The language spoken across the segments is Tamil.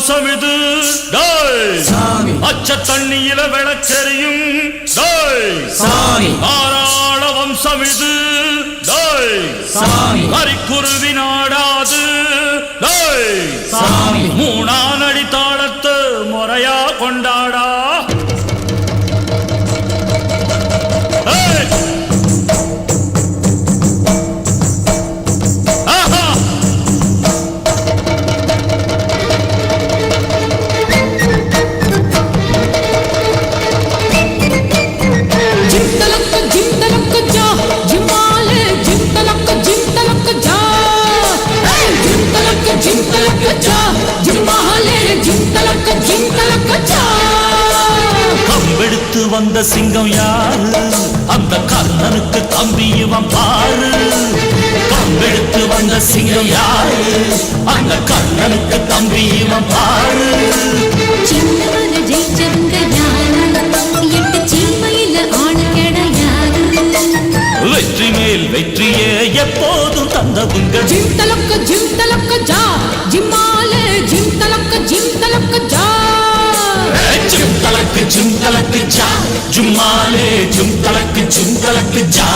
வம்சம் இது அச்ச தண்ணியில விளக்கெறியும் தாராள வம்சம் இது கரிக்குருவி நாடாது மூணானடி தாளத்து முறையா கொண்டாடா கம்பெடுத்து வந்த சிங்கம் யாரு அந்த கர்ணனுக்கு தம்பி இவன் பாரு கம்பெடுத்து வந்த சிங்கம் யாரு அந்த கர்ணனுக்கு தம்பி இவன் பாரு சின்னவன ஜெயிச்சவங்க யாரு எட்டு சீமையில ஆளு கிடையாது வெற்றி மேல் வெற்றியே எப்போதும் தந்தவுங்க ஜிம் தலக்க ஜா ஜிம்மாலே ஜிம் தலக்க ஜா ஜிம் தலக்கு ஜா ஜும்மாலே ஜிம் தலக்கு ஜா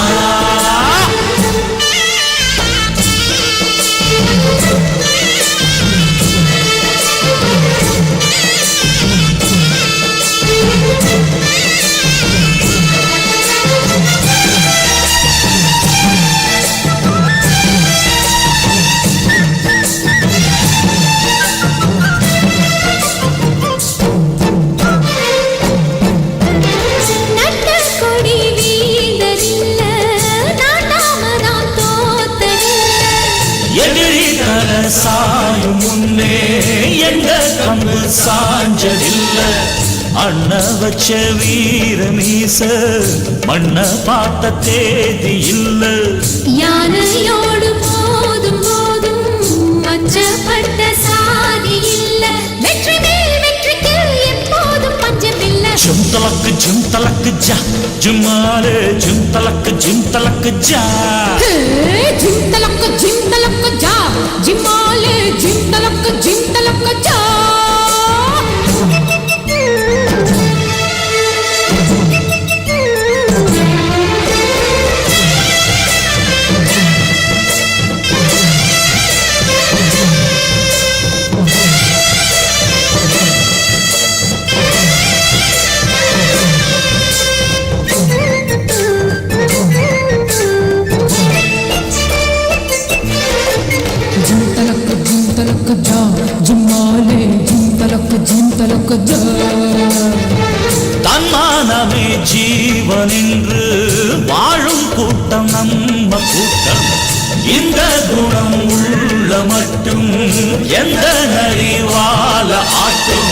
சாயும் முன்னே எங்க கம்பு சாஞ்சதில்ல அண்ண வச்ச வீர மீச மண்ண பார்த்த தேதி இல்ல யானையோடு போதும் போதும் அச்சப்பட்ட சாதி இல்ல வெற்றி மேல் வெற்றிக்கு எப்போதும் பஞ்சமில்ல ஜிம் தலக்கு ஜா ஜும்மாலே ஜிம் தலக்கு ஜா ஜிம் தலக்கு ஜா ஜிம்மாலே ஜிம் தலக்கு ஜா தன்மானமே ஜீவன் என்று வாழும் கூட்டம் நம்ம கூட்டம் இந்த குணம் உள்ள மட்டும் எந்த நரிவால ஆட்டும்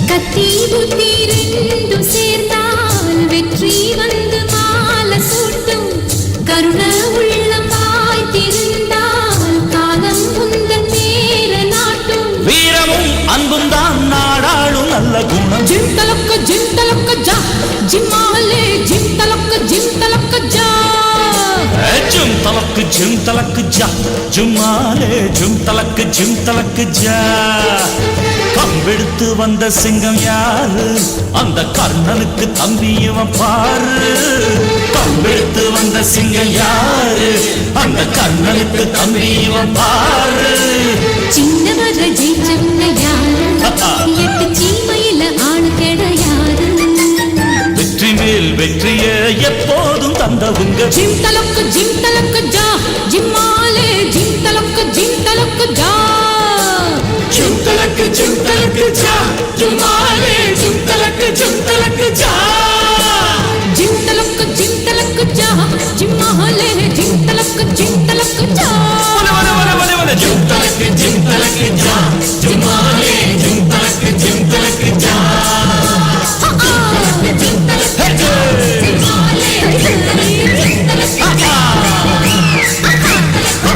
கத்தி புத்தி ரெண்டும் சேர்ந்தால் வெற்றி வந்து மாலை சூட்டும் கருண உள்ளமாய் திருந்தால் காலம் உந்தன் மேல நாட்டும் வீரமும் அன்பும் தான் நாடாளும் நல்ல குணம் ஜிம் தலக்க ஜா ஜிம்மாலே ஜிம் தலக்க ஜா ஜிம் தலக்கு ஜா ஜும்மாலே ஜிம் தலக்கு ஜா கம்பெடுத்து வந்த சிங்கம் யாரு அந்த கர்ணனுக்கு தம்பி இவன் பாரு கம்பெடுத்து வந்த சிங்கம் யாரு அந்த கர்ணனுக்கு தம்பி இவன் பாரு சின்னவர ஜெயிச்சவங்க யாரு எட்டு சீமையில ஆளு கிடையாது வெற்றி மேல் வெற்றிய எப்போதும் தந்தவுங்க ஜிம் தலக்கு ஜா ஜிம்மாலே ஜிம் தலக்கு ஜா ஜிம் தலக்கு ஜா ஜும்மாலே ஜிம் தலக்கு ஜா ஜிம் தலக்கு ஜா ஜிம்மாலே ஜிம் தலக்கு ஜா ஜிம் தலக்கு ஜா ஜும்மாலே ஜிம் தலக்கு ஜா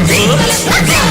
ஜிம் தலக்கு